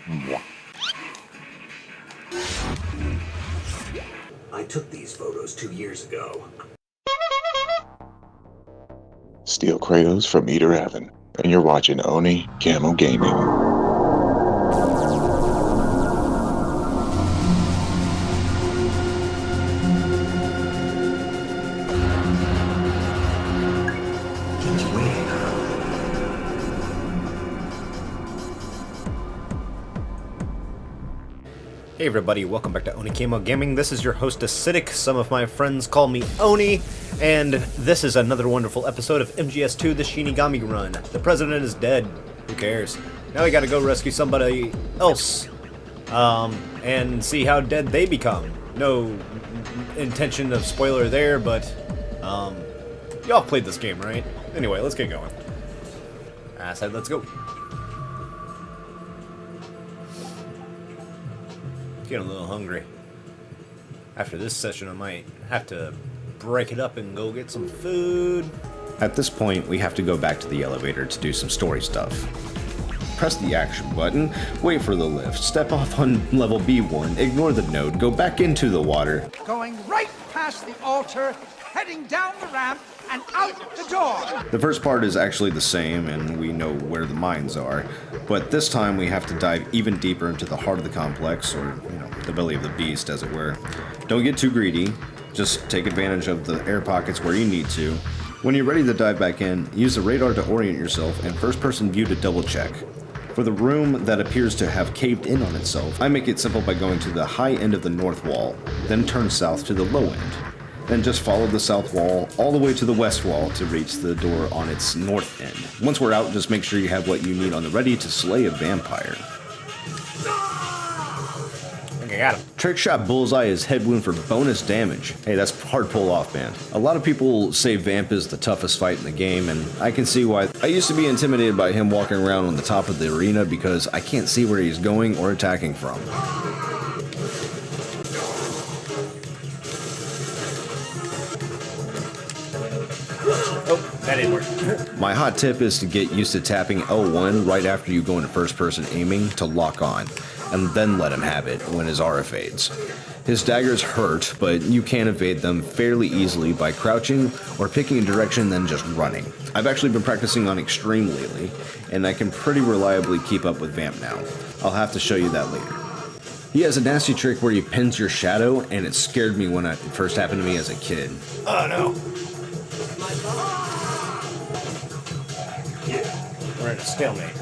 I took these photos 2 years ago. Steel Kratos from Eater Heaven, and you're watching Oni Camo Gaming. Hey everybody, welcome back to Oni Camo Gaming. This is your host Acidic. Some of my friends call me Oni, and this is another wonderful episode of MGS2 the Shinigami run. The president is dead. Who cares? Now we gotta go rescue somebody else, and see how dead they become. No intention of spoiler there, but y'all played this game, right? Anyway, let's get going. I said let's go. Getting a little hungry. After this session, I might have to break it up and go get some food. At this point, we have to go back to the elevator to do some story stuff. Press the action button, wait for the lift, step off on level B1, ignore the node, go back into the water. Going right past the altar, heading down the ramp, and out the door. The first part is actually the same, and we know where the mines are, but this time we have to dive even deeper into the heart of the complex, or, the belly of the beast, as it were. Don't get too greedy, just take advantage of the air pockets where you need to. When you're ready to dive back in, use the radar to orient yourself, and first-person view to double-check. For the room that appears to have caved in on itself, I make it simple by going to the high end of the north wall, then turn south to the low end. Then just follow the south wall all the way to the west wall to reach the door on its north end. Once we're out, just make sure you have what you need on the ready to slay a vampire. I think I got him. Trick shot bullseye is head wound for bonus damage. Hey, that's hard pull off, man. A lot of people say Vamp is the toughest fight in the game, and I can see why. I used to be intimidated by him walking around on the top of the arena because I can't see where he's going or attacking from. That didn't work. My hot tip is to get used to tapping L1 right after you go into first person aiming to lock on, and then let him have it when his aura fades. His daggers hurt, but you can evade them fairly easily by crouching or picking a direction and then just running. I've actually been practicing on Extreme lately, and I can pretty reliably keep up with Vamp now. I'll have to show you that later. He has a nasty trick where he pins your shadow, and it scared me when it first happened to me as a kid. Oh no. We're at a stalemate.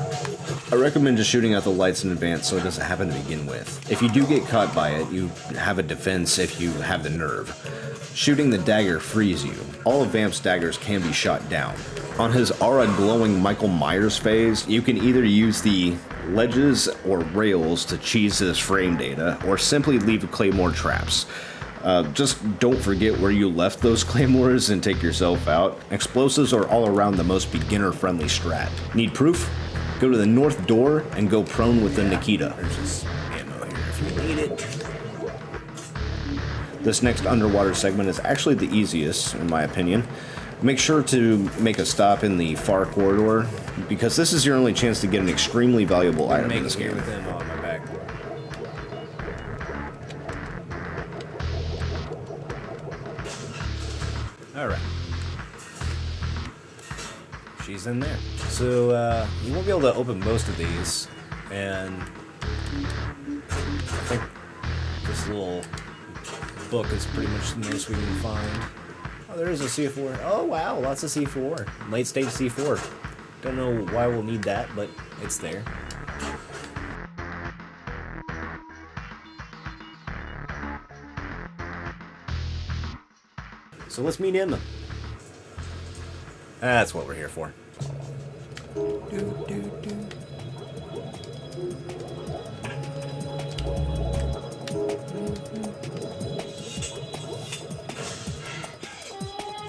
I recommend just shooting out the lights in advance so it doesn't happen to begin with. If you do get caught by it, you have a defense if you have the nerve. Shooting the dagger frees you. All of Vamp's daggers can be shot down. On his aura glowing Michael Myers phase, you can either use the ledges or rails to cheese his frame data, or simply leave claymore traps. Just don't forget where you left those claymores and take yourself out. Explosives are all around the most beginner-friendly strat. Need proof? Go to the north door and go prone with the Nikita. There's just ammo here if you need it. This next underwater segment is actually the easiest, in my opinion. Make sure to make a stop in the far corridor, because this is your only chance to get an extremely valuable item in this game. Alright. She's in there. So, you won't be able to open most of these, and I think this little book is pretty much the most we can find. Oh, there is a C4. Oh, wow, lots of C4. Late stage C4. Don't know why we'll need that, but it's there. So let's meet Emma. That's what we're here for.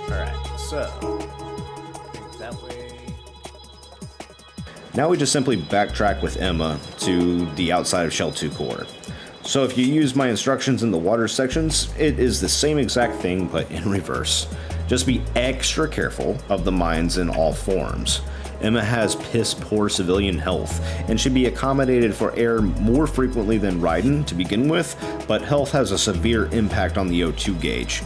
Alright, so that way. Now we just simply backtrack with Emma to the outside of Shell 2 core. So if you use my instructions in the water sections, it is the same exact thing but in reverse. Just be extra careful of the mines in all forms. Emma has piss poor civilian health and should be accommodated for air more frequently than Raiden to begin with, but health has a severe impact on the O2 gauge.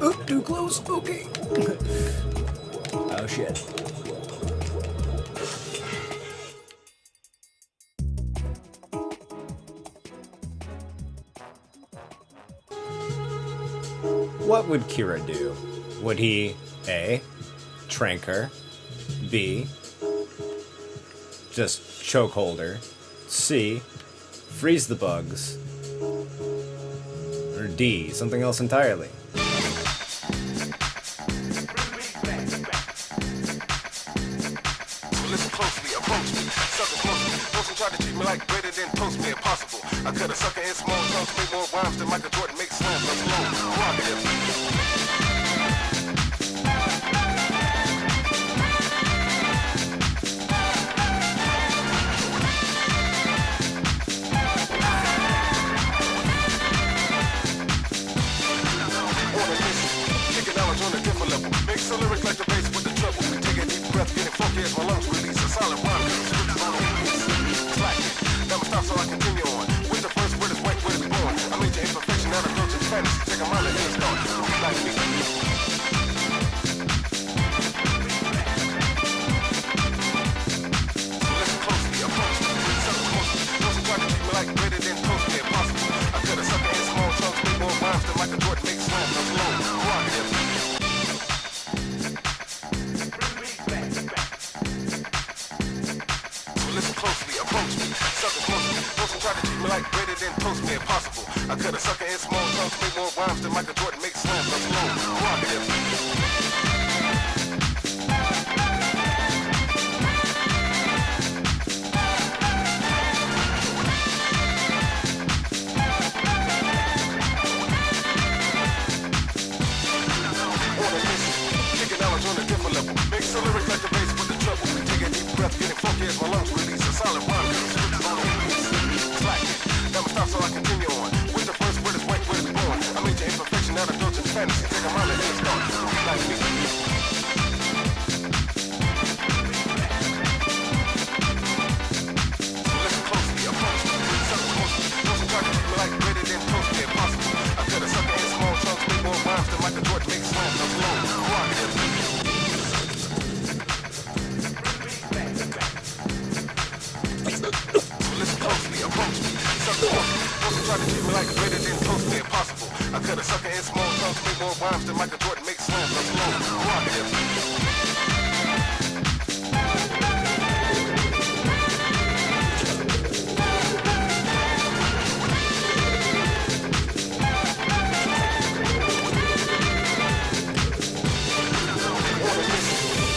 Oh, too close. Okay. Oh shit. What would Kira do? Would he A, trank her, B, just chokehold her, C, freeze the bugs, or D, something else entirely? Listen closely, approach me, sucker closely. Wilson tried to treat me like greater than toast me impossible. I cut a sucker in small chunks, make more rhymes than Michael Jordan makes slams. That's low, prerogative. Kicking knowledge on a different level. Mix the lyrics like the bass with the treble. Take a deep breath, getting funky as my lungs release a solid rhyme. Slack it. Never stop, so I continue on. With the first word is white, where it's born. I made your imperfection out of approaching fantasy. Take a mind and then start. Like me. Listen closely, approach me. Sucker closely. Wilson tried to treat me like greater than toast me impossible. I cut a sucker in small chunks, make more rhymes than Michael Jordan makes slams. That's low, prerogative. Listen closely, approach me, sucker closely. Wilson tried to treat me like greater than toast me impossible. I cut a sucker in small chunks, make more rhymes than Michael Jordan makes slams. That's low, prerogative. Kicking knowledge on a different level. Mix the lyrics like the bass with the treble. Take a deep breath, getting funky as my lungs release a solid rhyme. Slack it. Never stop, so I continue on. With the first word is white, where it's born. I made your imperfection out of dirt and fantasy. Take a mind and then start. Like me. Listen closely, approach me. Sucker closely. Wilson tried to treat me like greater than toast me impossible. I cut a sucker in small chunks, make more rhymes than Michael Jordan makes slams. That's low, prerogative. Listen closely, approach me. Sucker closely. Wilson tried to treat me like greater than toast me impossible. I cut a sucker in small chunks, make more rhymes than Michael Jordan makes slams. That's low, prerogative.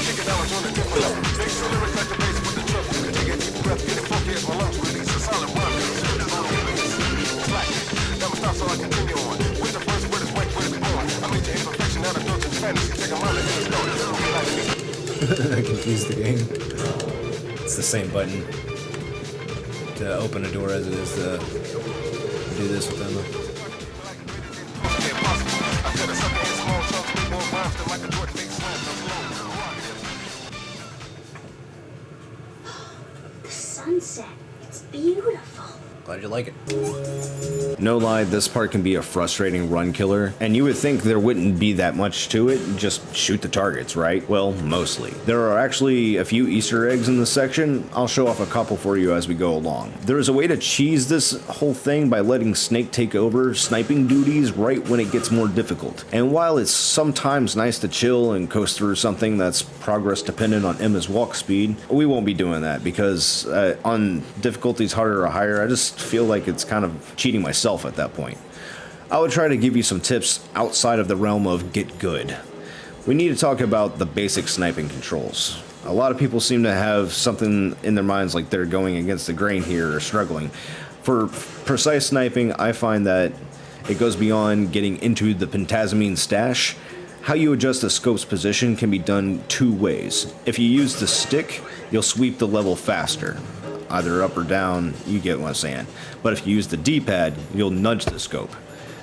Kicking knowledge on a different level. Mix the lyrics like the bass with the treble. Take a deep breath, getting funky as my lungs release a solid rhyme. Slack it. Never stop, so I continue on. With the first word is white, where it's born. I made your imperfection out of dirt and fantasy. Take a mind and then start. Like me. I confused the game. It's the same button to open a door as it is to do this with Emma. I cut a sucker in small chunks, make more rhymes than Michael Jordan makes slams. That's low, prerogative. The sunset. It's beautiful. Glad you like it. No lie, this part can be a frustrating run killer, and you would think there wouldn't be that much to it, just shoot the targets, right? Well, mostly. There are actually a few Easter eggs in this section. I'll show off a couple for you as we go along. There is a way to cheese this whole thing by letting Snake take over sniping duties right when it gets more difficult. And while it's sometimes nice to chill and coast through something that's progress dependent on Emma's walk speed, we won't be doing that because on difficulties harder or higher, I just feel like it's kind of cheating myself at that point. I would try to give you some tips outside of the realm of get good. We need to talk about the basic sniping controls. A lot of people seem to have something in their minds like they're going against the grain here or struggling. For precise sniping, I find that it goes beyond getting into the pentazamine stash. How you adjust the scope's position can be done two ways. If you use the stick, you'll sweep the level faster. either up or down, you get what I'm saying. But if you use the D-pad, you'll nudge the scope.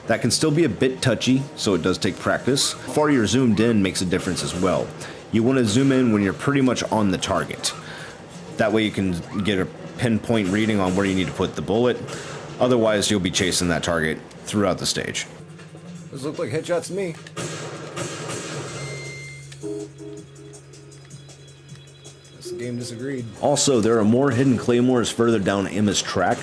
That can still be a bit touchy, so it does take practice. How far you're zoomed in makes a difference as well. You want to zoom in when you're pretty much on the target. That way you can get a pinpoint reading on where you need to put the bullet. Otherwise, you'll be chasing that target throughout the stage. Those look like headshots to me. This game disagreed. Also, there are more hidden claymores further down Emma's track.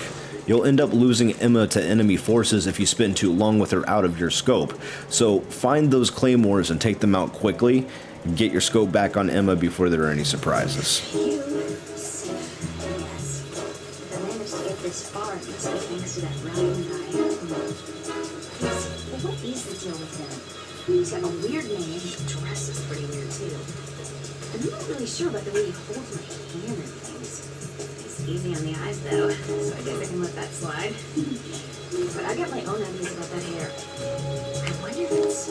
You'll end up losing Emma to enemy forces if you spend too long with her out of your scope. So find those claymores and take them out quickly. And get your scope back on Emma before there are any surprises. You see, yes. If I managed to get this far, it must be thanks to that Ryan guy. What is the deal with him? He's got a weird name. His dress is pretty weird too. I'm not really sure about the way he holds my hand and things. He's easy on the eyes though, so I guess I can let that slide. But I got my own ideas about that hair. I wonder if it's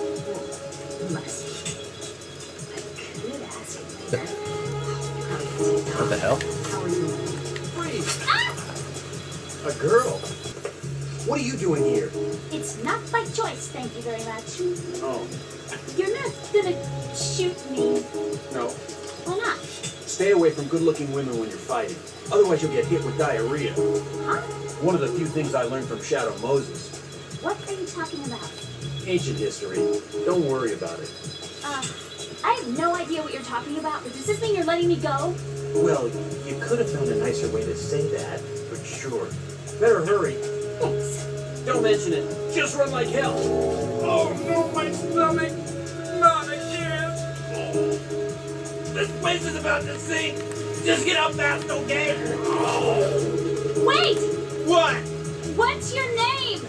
musky. What the hell? Freeze! A girl? What are you doing here? It's not by choice, thank you very much. Oh, You're not gonna shoot me. no. Why not? Stay away from good-looking women when you're fighting. Otherwise you'll get hit with diarrhea. Huh? One of the few things I learned from Shadow Moses. What are you talking about? Ancient history. Don't worry about it. I have no idea what you're talking about, but does this mean you're letting me go? Well, you could have found a nicer way to say that, but sure. Better hurry. Thanks. Don't mention it. Just run like hell. Oh, no, my stomach. Not again. Oh. This place is about to sink. Just get up fast, okay? Oh. Wait! What? What's your name?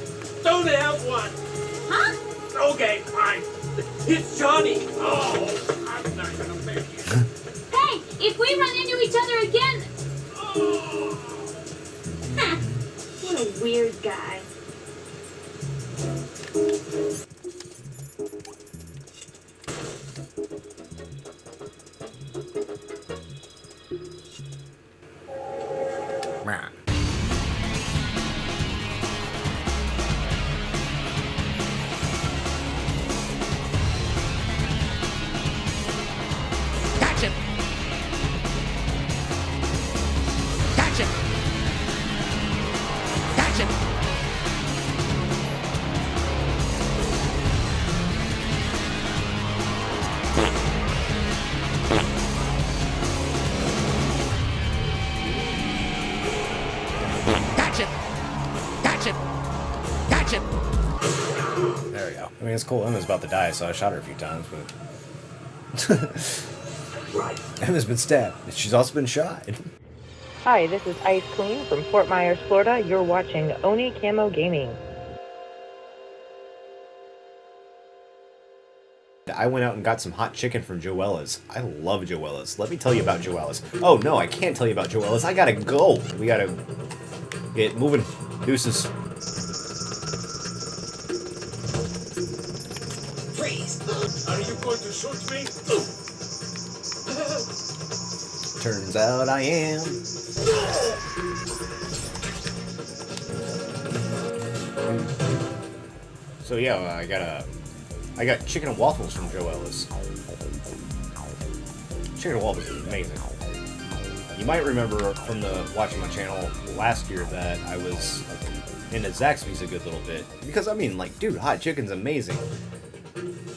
Don't have one. Huh? Okay, fine. It's Johnny. Oh, I'm not gonna make it. Hey, if we run into each other again... Oh. Huh. What a weird guy. Catch him! Catch him! Catch him! Catch him! Catch him! Catch him! There we go. I mean, it's cool. Emma's about to die, so I shot her a few times, but Right. Emma's been stabbed. She's also been shot. Hi, this is Ice Queen from Fort Myers, Florida. You're watching Oni Camo Gaming. I went out and got some hot chicken from Joella's. I love Joella's. Let me tell you about Joella's. Oh, no, I can't tell you about Joella's. I gotta go. We gotta get moving. Deuces. Freeze! Are you going to shoot me? Turns out I am. So yeah, I got chicken and waffles from Joella's. Chicken and waffles is amazing. You might remember from watching my channel last year that I was into Zaxby's a good little bit. Because I mean, like, dude, hot chicken's amazing.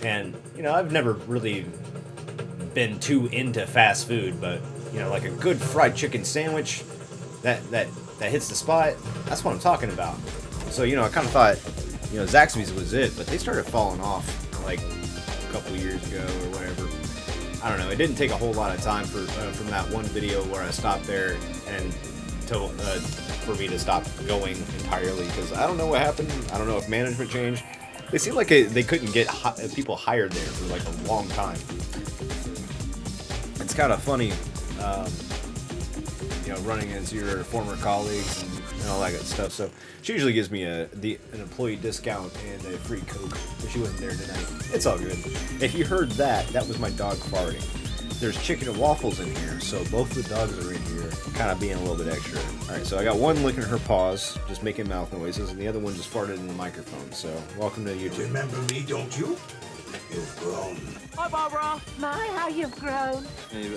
And, you know, I've never really been too into fast food, but, you know, like a good fried chicken sandwich that hits the spot, that's what I'm talking about. So, you know, I kind of thought, you know, Zaxby's was it, but they started falling off like a couple years ago or whatever. I don't know. It didn't take a whole lot of time from that one video where I stopped there and for me to stop going entirely, because I don't know what happened. I don't know if management changed. They seemed like they couldn't get people hired there for like a long time. It's kind of funny, you know, running as your former colleagues and all that good stuff. So she usually gives me an employee discount and a free Coke, but she wasn't there tonight. It's all good. If you heard that, that was my dog farting. There's chicken and waffles in here, so both the dogs are in here, kind of being a little bit extra. Alright, so I got one licking her paws, just making mouth noises, and the other one just farted in the microphone, so welcome to YouTube. Remember me, don't you? You've grown. Hi, Barbara. My, how you've grown. He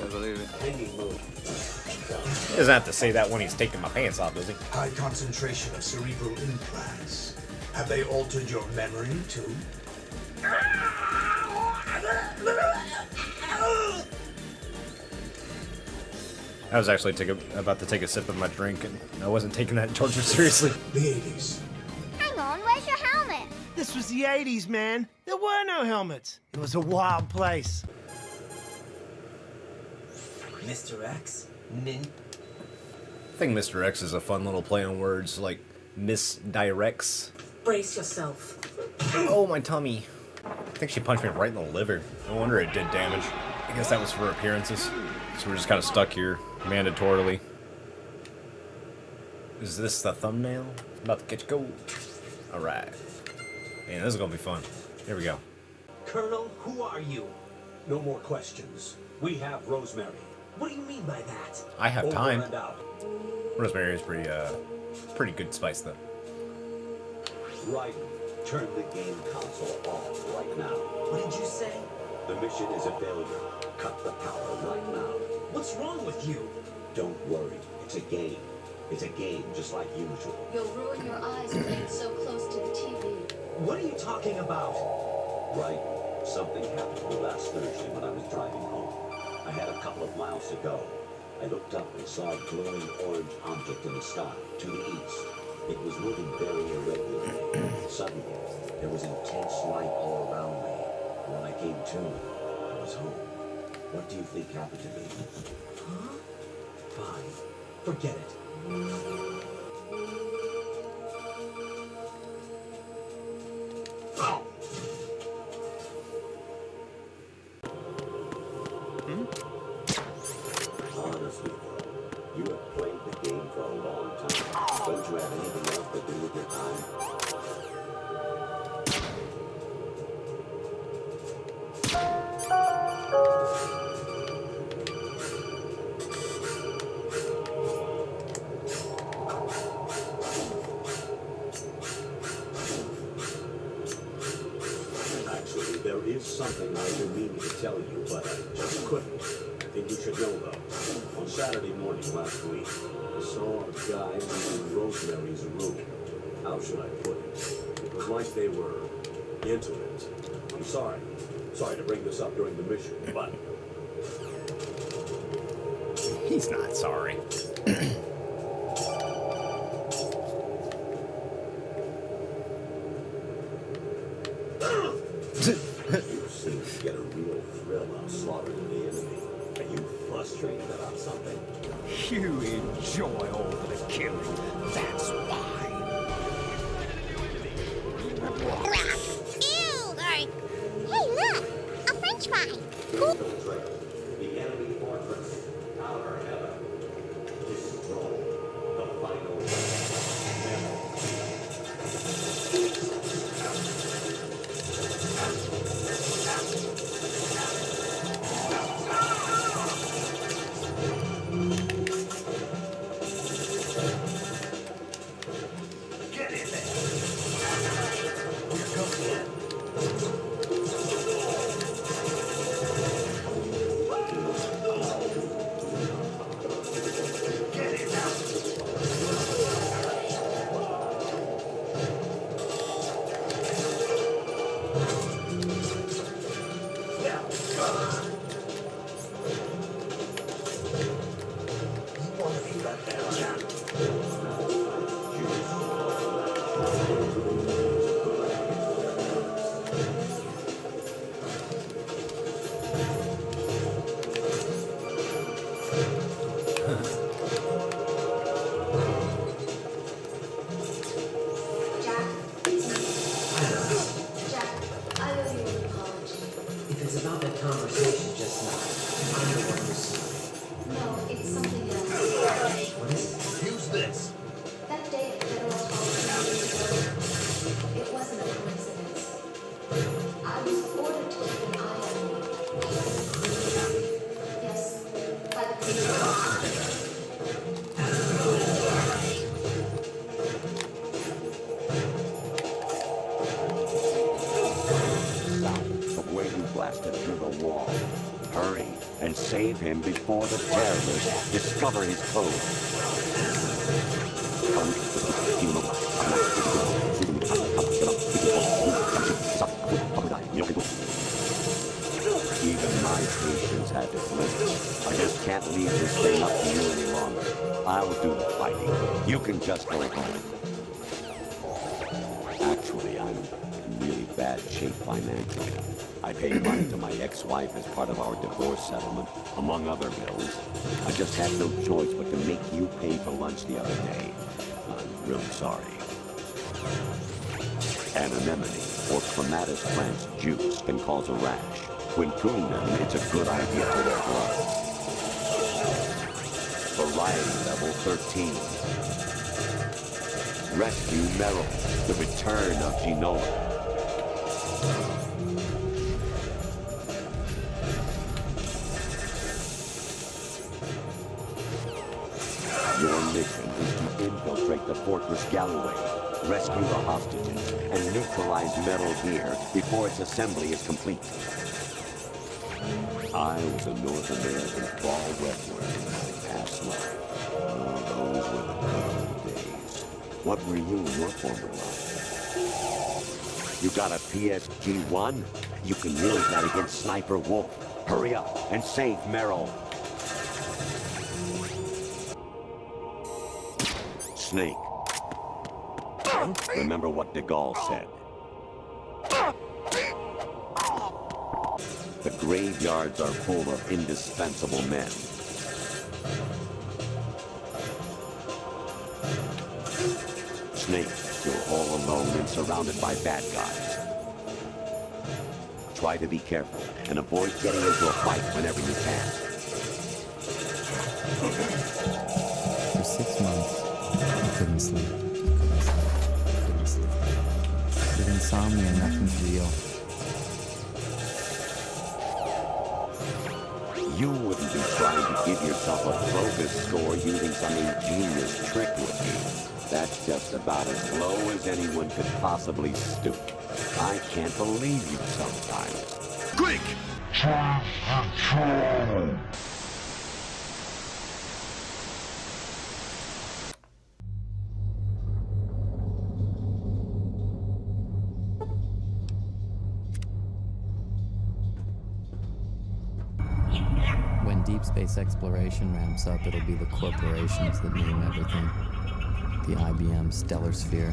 doesn't have to say that when he's taking my pants off, does he? High concentration of cerebral implants. Have they altered your memory, too? I was actually about to take a sip of my drink, and I wasn't taking that torture seriously. The 80s. Hang on, where's your helmet? This was the 80s, man. There were no helmets. It was a wild place. Mr. X? Nin? I think Mr. X is a fun little play on words, like misdirects. Brace yourself. Oh, my tummy. I think she punched me right in the liver. No wonder it did damage. I guess that was for appearances. So we're just kind of stuck here, mandatorily. Is this the thumbnail? About to catch gold. Alright. Man, this is gonna be fun. Here we go. Colonel, who are you? No more questions. We have Rosemary. What do you mean by that? I have Over time. and out. Rosemary is pretty good spice, though. Right. Turn the game console off right now. What did you say? The mission is a failure. Cut the power right now. What's wrong with you? Don't worry. It's a game. It's a game just like usual. You'll ruin your eyes being so close to the TV. What are you talking about? Right. Something happened last Thursday when I was driving home. I had a couple of miles to go. I looked up and saw a glowing orange object in the sky to the east. It was moving very irregularly. Suddenly, there was intense light all around me. When I came to, I was home. What do you think happened to me? Huh? Fine. Forget it. Honestly, you have played the game for a long time. Don't you have anything else to do with your time? Actually, there is something I've been meaning to tell you, but I just couldn't. I think you should know, though. On Saturday morning last week, I saw a guy leaving Rosemary's room. How should I put it? It was like they were intimate. I'm sorry. Sorry to bring this up during the mission, but... He's not sorry. You seem to get a real thrill out of slaughtering the enemy. Are you frustrated about something? You enjoy all the killing. That's why. Ew, sorry. Hey, look! A french fry. Cool. The enemy fortress, our heaven. Destroy the final Get in there. Here comes the end. Get in now. Yeah. You want to be right there, Jack? Jack, it's me. Jack, I owe you an apology. If it's about that conversation just now, I know what you said. No, it's something else. What is it? Use this. That day at Federal Hall 2 years ago, it wasn't a coincidence. I was ordered to keep an eye on you. save him before the terrorists discover his code. Even my patience had its limits. I just can't leave this thing up to you any longer. I'll do the fighting. You can just go home. Actually, I'm in really bad shape financially. I paid money to my ex-wife as part of our divorce settlement, among other bills. I just had no choice but to make you pay for lunch the other day. I'm really sorry. Anemone, or clematis plant's juice, can cause a rash. When pruned, it's a good idea to wear gloves. Variety level 13. Rescue Meryl, the return of Genoa. Your mission is to infiltrate the Fortress Galloway, rescue the hostages, and neutralize Metal here before its assembly is complete. I was a North American ball wrestler in my past life. Oh, those were the good old days. What were you in your former life? You got a PSG-1? You can use that against Sniper Wolf. Hurry up and save Meryl. Snake. Remember what de Gaulle said. The graveyards are full of indispensable men. Snake, you're all alone and surrounded by bad guys. Try to be careful and avoid getting into a fight whenever you can. For 6 months, I couldn't sleep. With insomnia, nothing's real. You wouldn't be trying to give yourself a bogus score using some ingenious trick, would you? That's just about as low as anyone could possibly stoop. I can't believe you sometimes. Quick! When deep space exploration ramps up, it'll be the corporations that name everything. The IBM Stellar Sphere,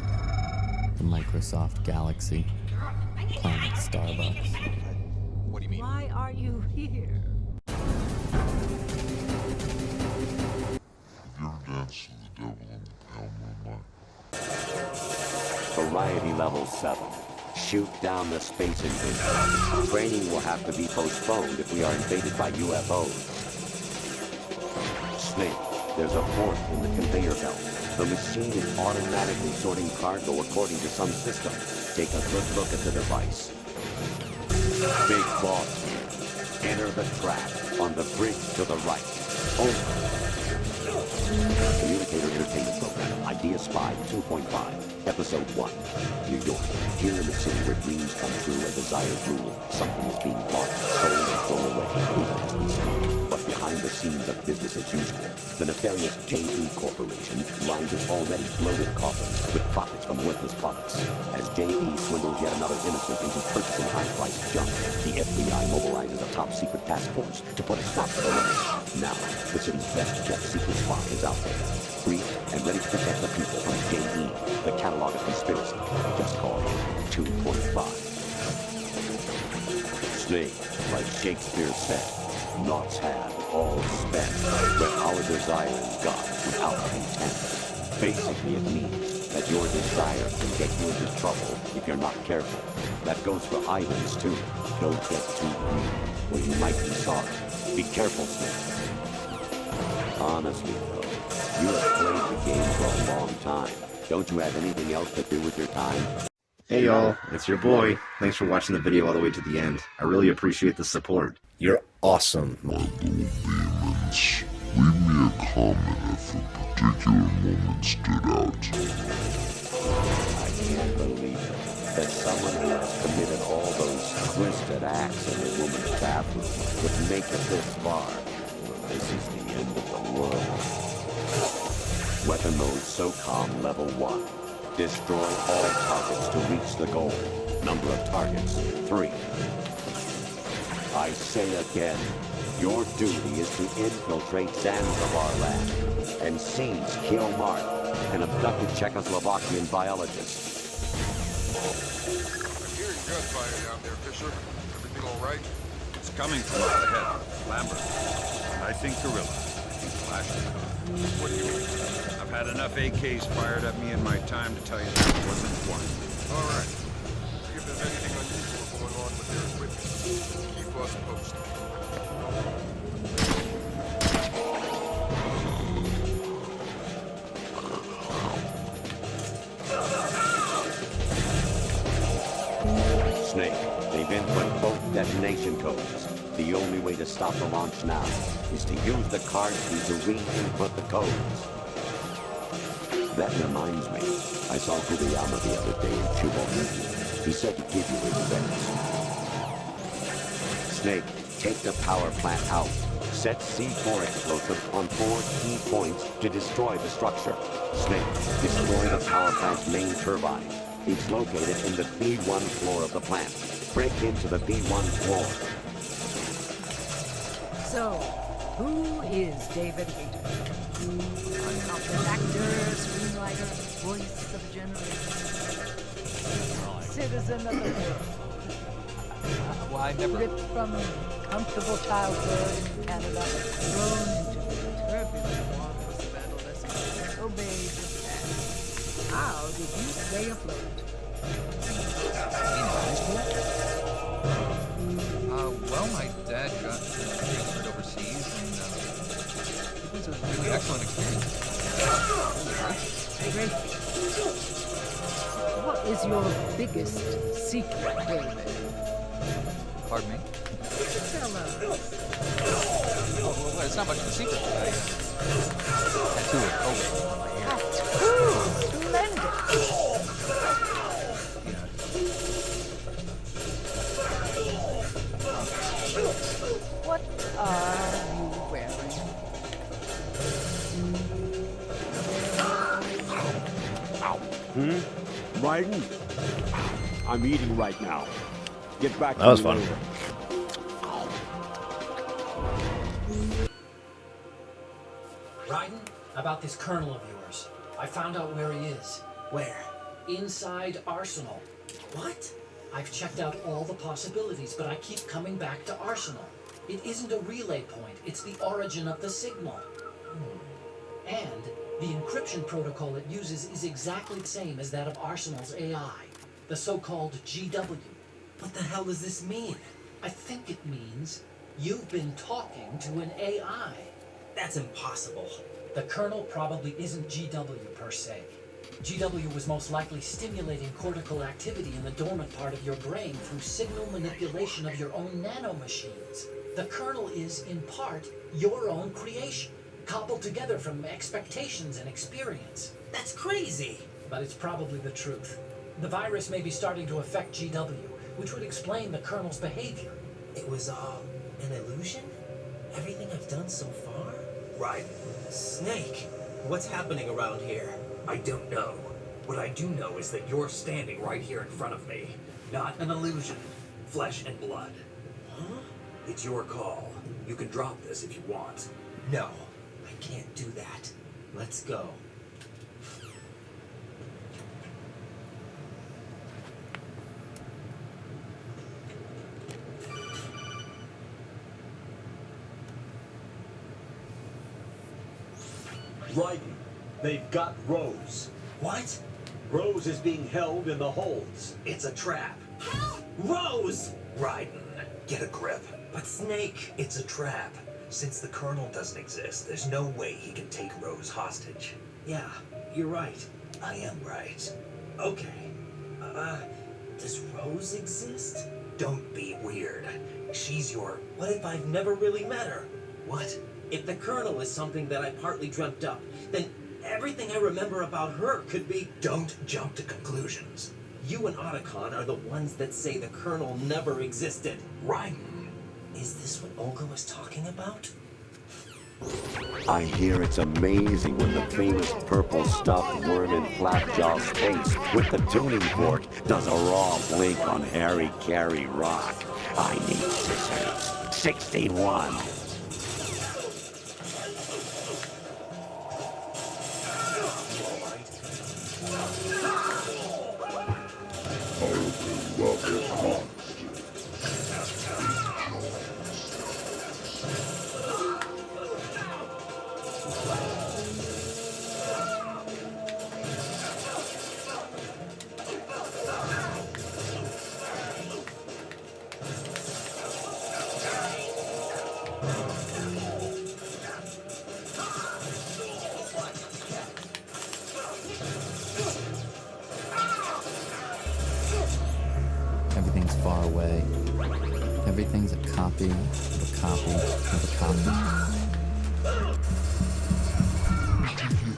the Microsoft Galaxy, Planet Starbucks. What do you mean? Why are you here? You ever dance with the devil in the pale moonlight? Variety level 7. Shoot down the space invasion. Training will have to be postponed if we are invaded by UFOs. Snake, there's a port in the conveyor belt. The machine is automatically sorting cargo according to some system. Take a good look at the device. Big boss here. Enter the track on the bridge to the right. Over. Communicator Entertainment Program, Idea Spy 2.5, Episode 1. New York, here in the city where dreams come true and desires rule, something is being bought, sold, and thrown away, even as we speak. But behind the scenes of business as usual, the nefarious JE Corporation lines its already bloated coffers with profits from worthless products. As JE swindles yet another innocent into purchasing high-priced junk, the FBI mobilizes a top-secret task force to put a stop to the race. Now, the city's best-kept secret spy is out there, briefed and ready to protect the people from JE, the catalog of conspiracy. Just call him 2.5. Snake, like Shakespeare said, naught's had, all spent, but our desire is God without content. Basically, it means that your desire can get you into trouble if you're not careful. That goes for items, too. Don't get too greedy, or you might be sorry. Be careful, Snake. Honestly, though, you have played the game for a long time. Don't you have anything else to do with your time? Hey y'all, it's your boy. Thanks for watching the video all the way to the end. I really appreciate the support. You're awesome. Demons, leave me a comment if a particular moment stood out. I can't believe it. That someone who has committed all those twisted acts in a woman's bathroom would make it this far. This is the end of the world. Weapon mode SOCOM level 1. Destroy all targets to reach the goal. Number of targets, 3. I say again, your duty is to infiltrate Zanzibar lab and seize, kill Mark, an abducted Czechoslovakian biologist. I'm hearing gunfire down there, Fisher. Everything all right? It's coming from up ahead. Lambert. I think Gorilla. I think Flash. What do you mean? I've had enough AKs fired at me in my time to tell you that wasn't one. All right. See if there's anything unusual going on with their equipment. Keep us posted. Snake, they've input both detonation codes. The only way to stop the launch now is to use the card key to re-input the codes. That reminds me, I saw Guyama the other day in Chubo. He said to give you his best. Snake, take the power plant out. Set C4 explosive on 4 key points to destroy the structure. Snake, destroy the power plant's main turbine. It's located in the B1 floor of the plant. Break into the B1 floor. So, who is David Hayter? Accomplished actor, screenwriter, voice of a generation. Citizen of the world. Well, I never... Ripped from comfortable childhood in Canada, thrown into the turbulent waters of adolescence, obeyed your parents. How did you stay afloat? In high school? Well, my dad got transferred overseas, and it was a really excellent experience. Great. What is your biggest secret, David? Pardon me? Tell us. Oh, well, it's not much of a secret. I tattoo of COVID on my ear. Tattoo? Splendid. What are you wearing? Raiden? I'm eating right now. Get back That was to me fun. later. Raiden, about this colonel of yours. I found out where he is. Where? Inside Arsenal. What? I've checked out all the possibilities, but I keep coming back to Arsenal. It isn't a relay point, it's the origin of the signal. And the encryption protocol it uses is exactly the same as that of Arsenal's AI, the so-called GW. What the hell does this mean? I think it means you've been talking to an AI. That's impossible. The kernel probably isn't GW per se. GW was most likely stimulating cortical activity in the dormant part of your brain through signal manipulation of your own nanomachines. The kernel is, in part, your own creation, cobbled together from expectations and experience. That's crazy! But it's probably the truth. The virus may be starting to affect GW, which would explain the kernel's behavior. It was all an illusion? Everything I've done so far? Right. Snake, what's happening around here? I don't know. What I do know is that you're standing right here in front of me. Not an illusion. Flesh and blood. Huh? It's your call. You can drop this if you want. No, I can't do that. Let's go. Raiden, they've got Rose. What? Rose is being held in the holds. It's a trap. Rose! Raiden, get a grip. But Snake, it's a trap. Since the Colonel doesn't exist, there's no way he can take Rose hostage. Yeah, you're right. I am right. Okay. Does Rose exist? Don't be weird. She's your... What if I've never really met her? What? If the Colonel is something that I partly dreamt up, then everything I remember about her could be... Don't jump to conclusions. You and Otacon are the ones that say the Colonel never existed. Right. Is this what Olga was talking about? I hear it's amazing when the famous purple stuffed worm in Flapjaw Space with the tuning fork does a raw blink on Harry Carey Rock. I need 61. Everything's far away. Everything's a copy of a copy of a copy.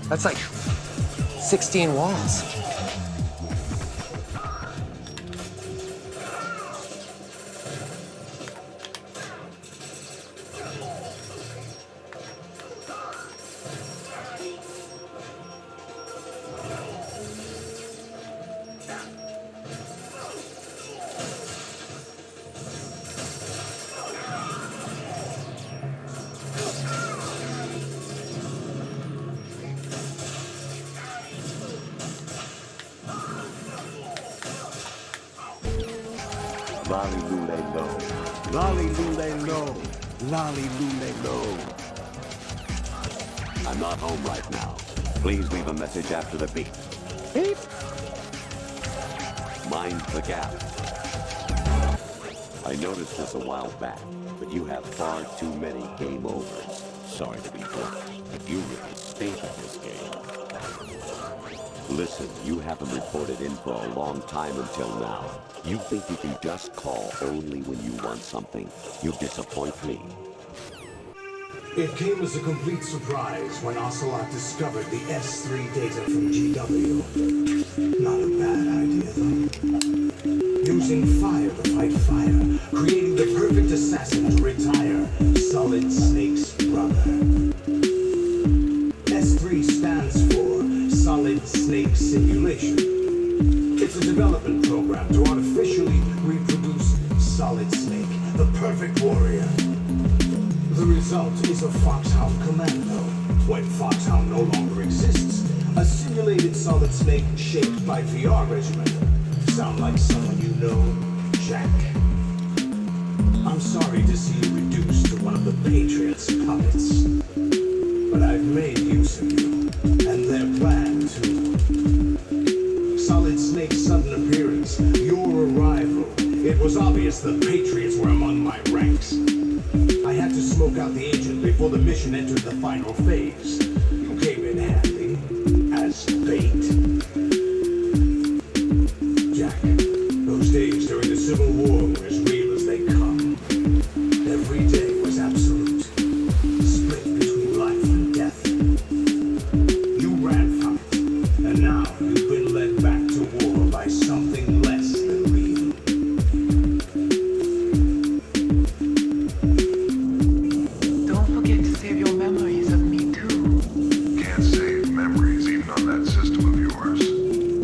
That's like 16 walls. Lolly lule lo. Lolly lule lo. Lolly lule lo. I'm not home right now. Please leave a message after the beep. Beep. Mind the gap. I noticed this a while back, but you have far too many game overs. Sorry to be blunt, but you really stink at this game. Listen, you haven't reported in for a long time until now. You think you can just call only when you want something. You disappoint me. It came as a complete surprise when Ocelot discovered the S3 data from GW. Not a bad idea, though. Using fire to fight fire, creating the perfect assassin to retire Solid Snake's brother. S3 stands for Solid Snake Simulation. It's a development program to artificially reproduce Solid Snake, the perfect warrior. The result is a Foxhound Commando. When Foxhound no longer exists, a simulated Solid Snake shaped by VR regimen. Sound like someone you know, Jack? I'm sorry to see you reduced to one of the Patriots' puppets. But I've made use of you, and their plan too. Solid Snake's sudden appearance, your arrival. It was obvious the Patriots were among my ranks. I had to smoke out the agent before the mission entered the final phase. You came in handy, as bait. Jack, those days during the Civil War were as real as they come. Every day was absolute, split between life and death. You ran from it, and now you've been led back to war by something less than real. Don't forget to save your memories of me too. Can't save memories even on that system of yours.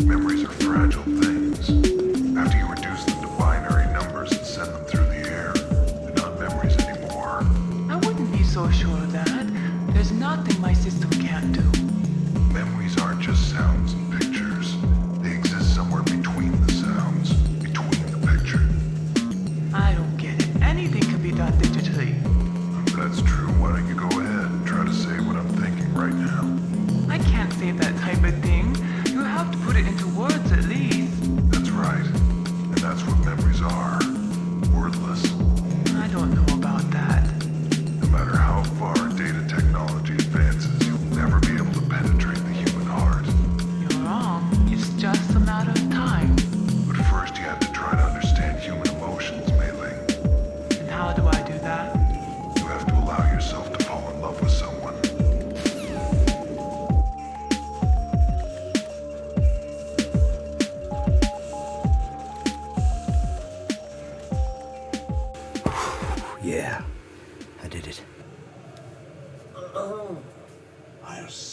Memories are fragile things. After you reduce them to binary numbers and send them through the air, they're not memories anymore. I wouldn't be so sure of that. There's nothing my system can't do. Memories aren't just sounds and pictures. They exist somewhere between the sounds, between the picture. I don't get it. Anything can be done digitally. If that's true, why don't you go ahead and try to say what I'm thinking right now? I can't say that type of thing. You have to put it into words at least. That's right. And that's what memories are. Wordless. I don't know about that. No matter how far data technology advances, you'll never be able to penetrate the human heart. You're wrong. It's just a matter of time. But first you have to try to understand human emotions, Mei-Ling. And how do I do that? You have to allow yourself to fall in love with someone.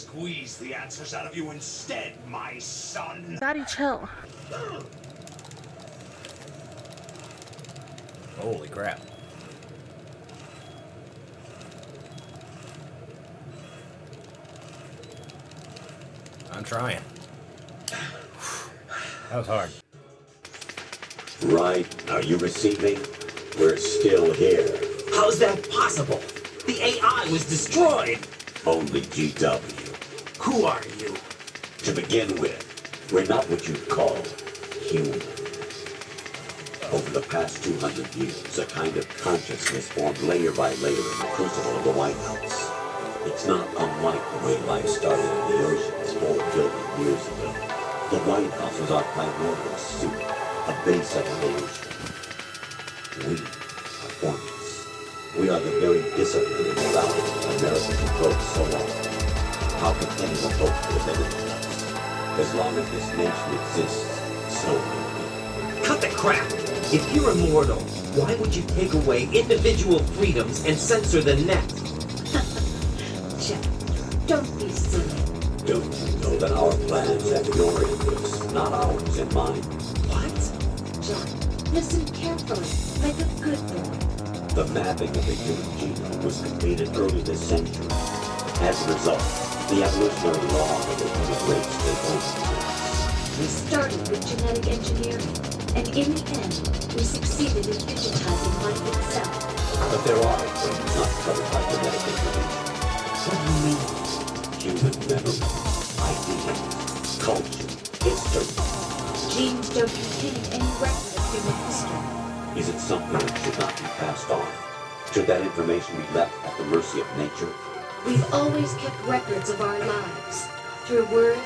squeeze the answers out of you instead, my son. Daddy, chill. Holy crap. I'm trying. That was hard. Right, are you receiving? We're still here. How's that possible? The AI was destroyed. Only GW. Who are you? To begin with, we're not what you'd call human. Over the past 200 years, a kind of consciousness formed layer by layer in the crucible of the White House. It's not unlike the way life started in the oceans 4 billion years ago. The White House was our primordial soup, a base of evolution. We are formless. We are the very discipline and morality Americans have broke so long. How can anyone hope to eliminate us? As long as this nation exists, so will we. Cut the crap! If you're immortal, why would you take away individual freedoms and censor the net? Jack, don't be silly. Don't you know that our plans have your interests, not ours in mind? What? Jack, listen carefully, like a good boy. The mapping of the human genome was completed early this century. As a result, the evolutionary law of the human race takes over. We started with genetic engineering, and in the end, we succeeded in digitizing life itself. But there are things not covered by genetic information. What do you mean? Human memory, ideas, culture, history. Genes don't contain any record of human history. Is it something that should not be passed on? Should that information be left at the mercy of nature? We've always kept records of our lives, through words,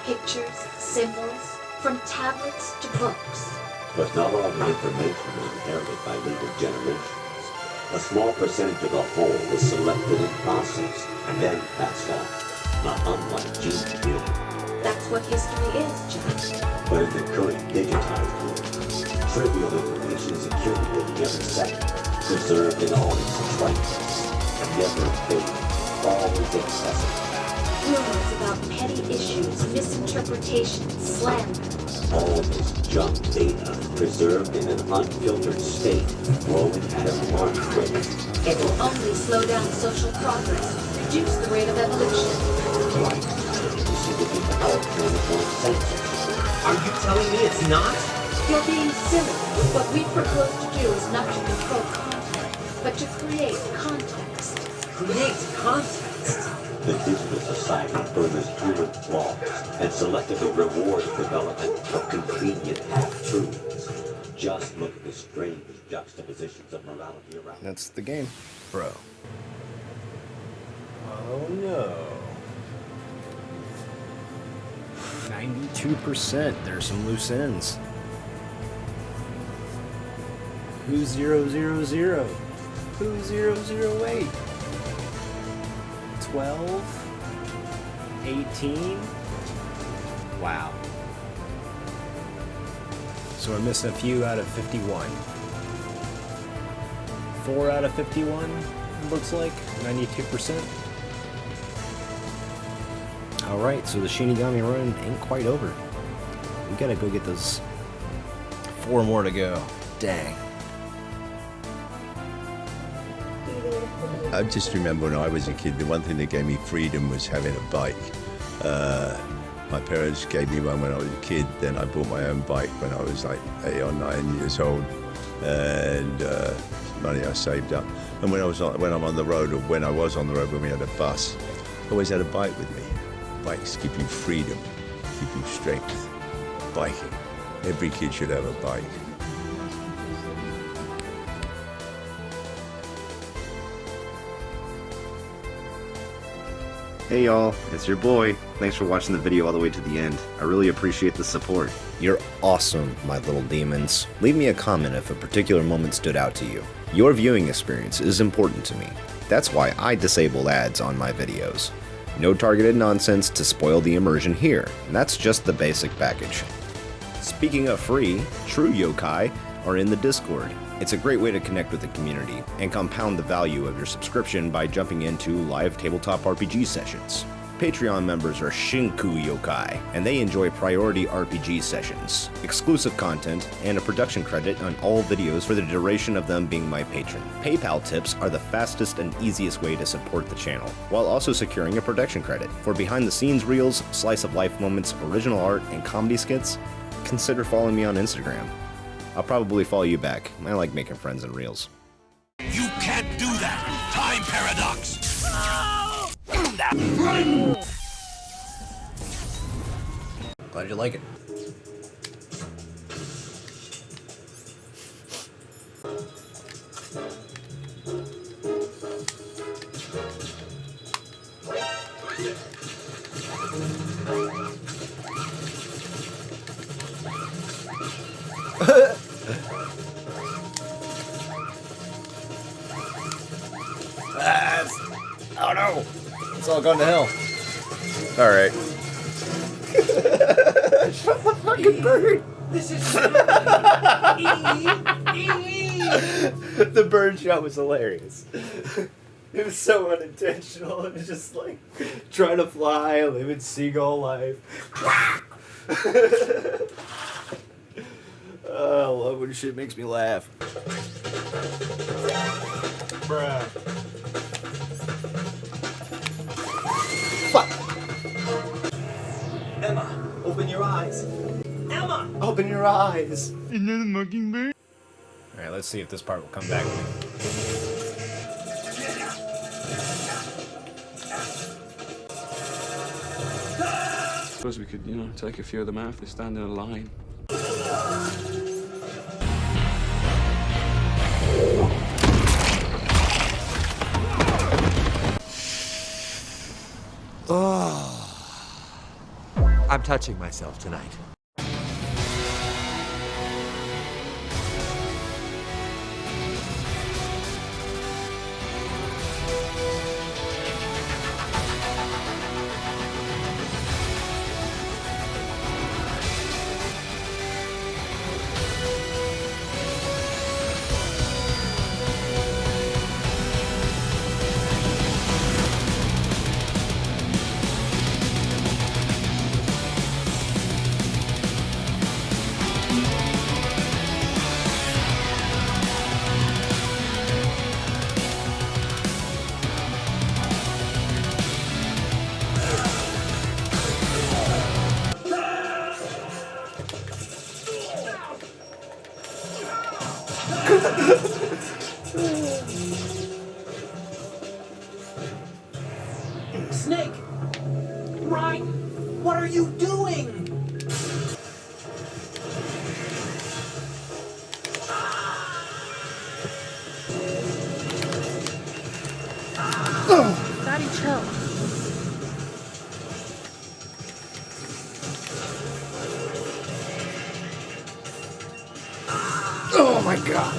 pictures, symbols, from tablets to books. But not all the information was inherited by legal generations. A small percentage of the whole was selected and processed, and then passed on, not unlike gene theory. That's what history is, Jack. But in the current digitized world, trivial information is accumulated every second, preserved in all its triteness, and never fading, always accessible. Rumors about petty issues, misinterpretations, slander. All this junk data, preserved in an unfiltered state, growing at an alarming rate. It will only slow down social progress, reduce the rate of evolution. Right. You see the people our planet won't censor. Are you telling me it's not? You're being silly. What we propose to do is not to control content, but to create context. Create context? The digital society furthers human flaws and selectively rewards development of convenient half-truths. Just look at the strange juxtapositions of morality around. That's the game. Bro. Oh no. 92%. There's some loose ends. Who's 000? Who's 008? 12? 18? Wow. So we're missing a few out of 51. 4 out of 51, looks like. 92%. Alright, so the Shinigami run ain't quite over. We gotta go get those 4 more to go. Dang. I just remember when I was a kid, the one thing that gave me freedom was having a bike. My parents gave me one when I was a kid, then I bought my own bike when I was like 8 or 9 years old, and money I saved up. And when I'm on the road, or when I was on the road, when we had a bus, I always had a bike with me. Bikes give you freedom, give you strength. Biking. Every kid should have a bike. Hey y'all, it's your boy. Thanks for watching the video all the way to the end. I really appreciate the support. You're awesome, my little demons. Leave me a comment if a particular moment stood out to you. Your viewing experience is important to me. That's why I disable ads on my videos. No targeted nonsense to spoil the immersion here, and that's just the basic package. Speaking of free, true yokai are in the Discord. It's a great way to connect with the community and compound the value of your subscription by jumping into live tabletop RPG sessions. Patreon members are Shinku Yokai, and they enjoy priority RPG sessions, exclusive content, and a production credit on all videos for the duration of them being my patron. PayPal tips are the fastest and easiest way to support the channel, while also securing a production credit. For behind-the-scenes reels, slice-of-life moments, original art, and comedy skits, consider following me on Instagram. I'll probably follow you back. I like making friends in reels. You can't do that! Time paradox! Glad you like it. Oh no! It's all gone to hell. Alright. Shut the fucking bird! This is The bird shot was hilarious. It was so unintentional. It was just like trying to fly, living seagull life. Oh, I love when shit makes me laugh. Bruh. Fuck. Emma, open your eyes. Emma! Open your eyes. Another mockingbird. Alright, let's see if this part will come back to me. Suppose we could, take a few of them out if they stand in a line. Oh, I'm touching myself tonight. Snake! Ryan! What are you doing? Daddy, chill. Oh my god.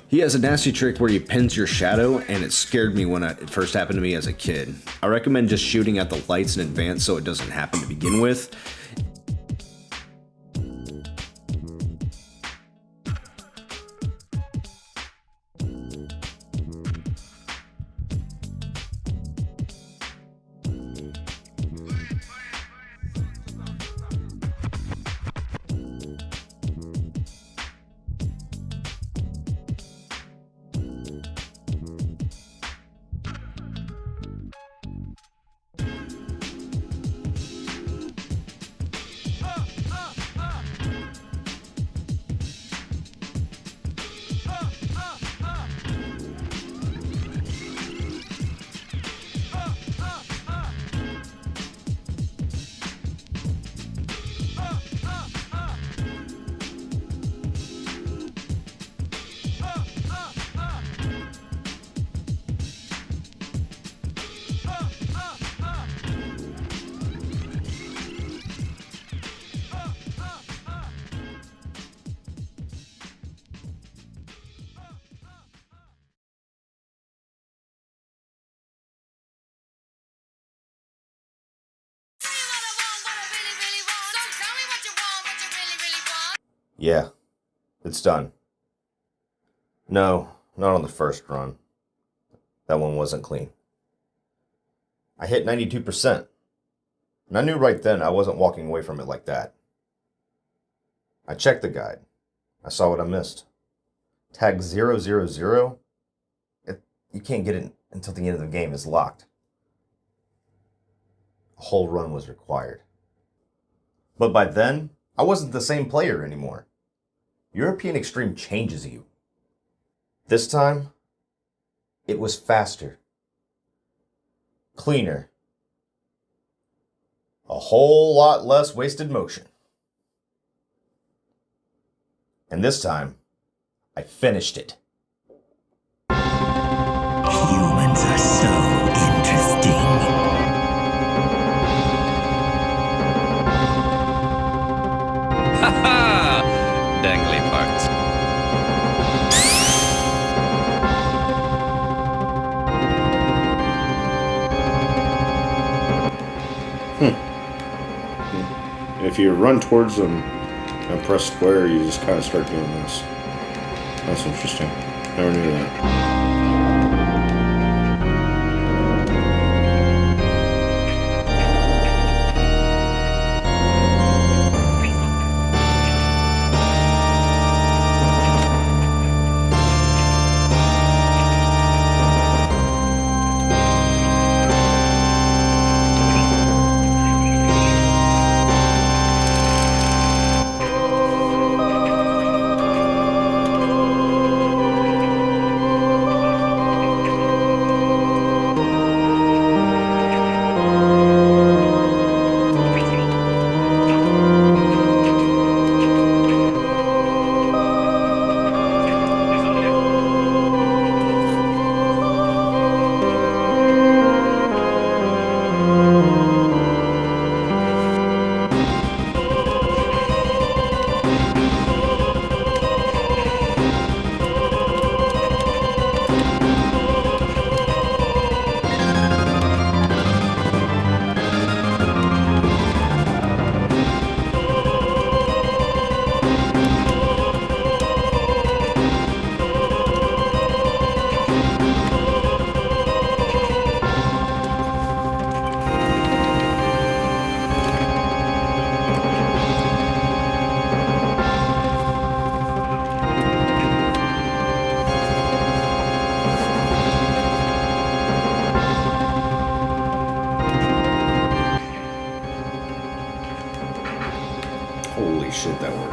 He has a nasty trick where he pins your shadow, and it scared me when it first happened to me as a kid. I recommend just shooting at the lights in advance so it doesn't happen to begin with. Yeah, it's done. No, not on the first run. That one wasn't clean. I hit 92%. And I knew right then I wasn't walking away from it like that. I checked the guide. I saw what I missed. Tag 000, you can't get it until the end of the game. It's locked. A whole run was required. But by then, I wasn't the same player anymore. European Extreme changes you. This time, it was faster, cleaner, a whole lot less wasted motion. And this time, I finished it. Humans are so interesting. Haha! Dangly parts. If you run towards them and press square, you just kind of start doing this. That's interesting. Never knew that. Holy shit, that worked.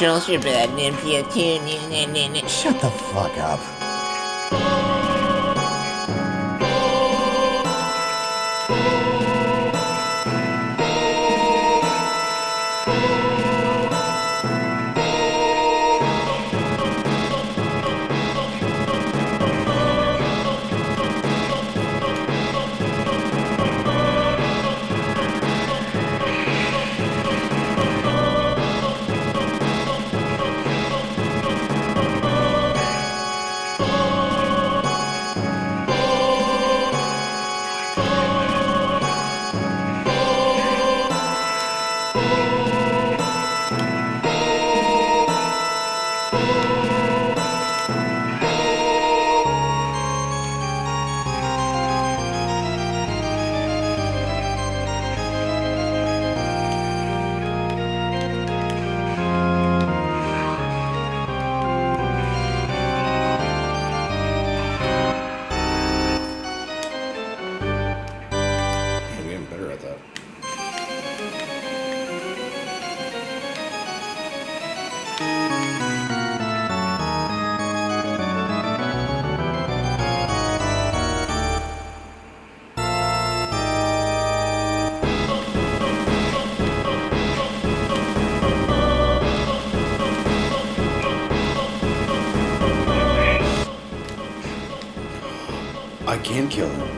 controls are bad in MGS2. Shut the fuck up. I'm getting better at that. I can kill him.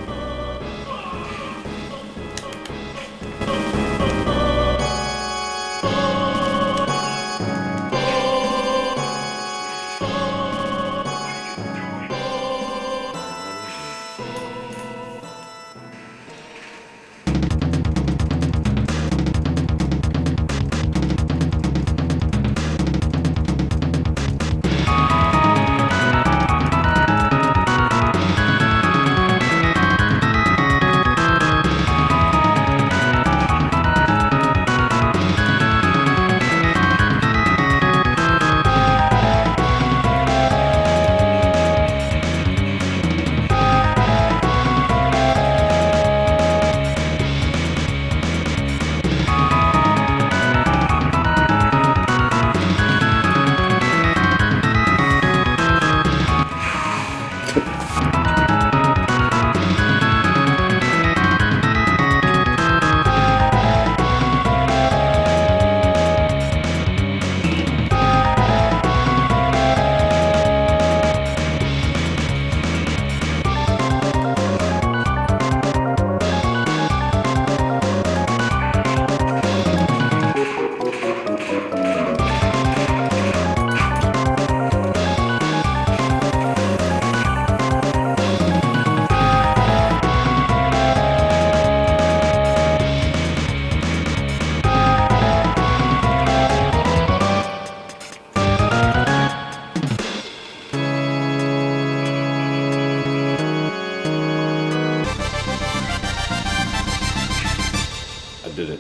Did it.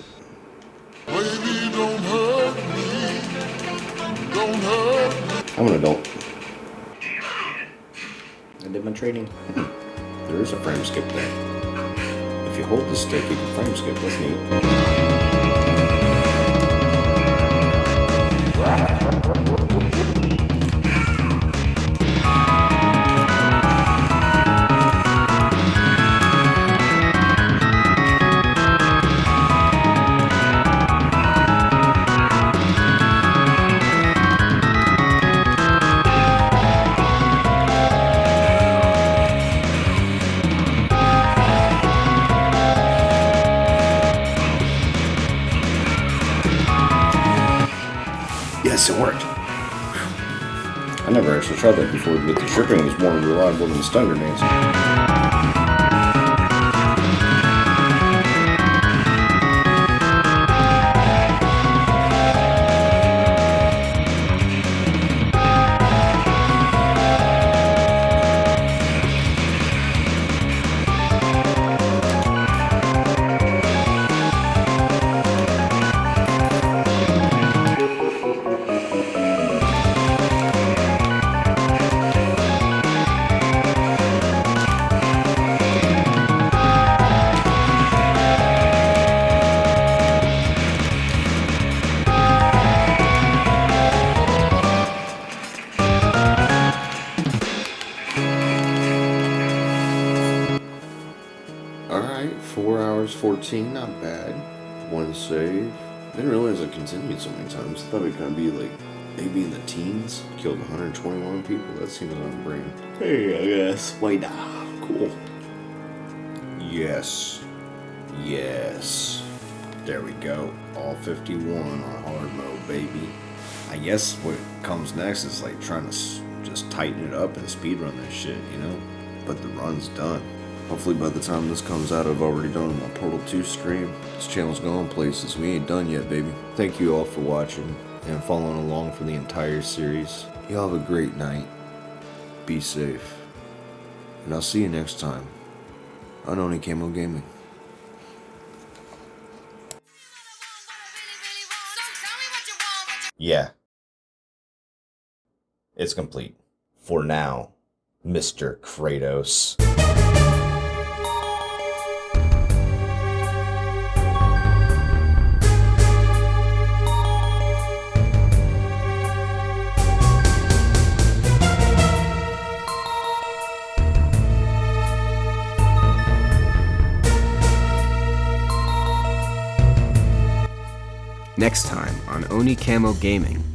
Baby, don't hurt me. Don't hurt me. I'm an adult. I did my training. There is a frame skip there. If you hold the stick, you can frame skip. That's neat. Yes, it worked. I never actually tried that before, but the tripping was more reliable than the stun grenades. 4 hours 14, not bad. One save. Didn't realize it continued so many times. I thought it could be like maybe in the teens. Killed 121 people. That seems on brand. Hey, I guess. Spider. Cool. Yes. Yes. There we go. All 51 on hard mode, baby. I guess what comes next is like trying to just tighten it up and speedrun that shit, you know? But the run's done. Hopefully by the time this comes out, I've already done my Portal 2 stream. This channel's going places. We ain't done yet, baby. Thank you all for watching and following along for the entire series. Y'all have a great night. Be safe. And I'll see you next time on Oni Camo Gaming. Yeah. It's complete. For now, Mr. Kratos. Next time on Oni Camo Gaming.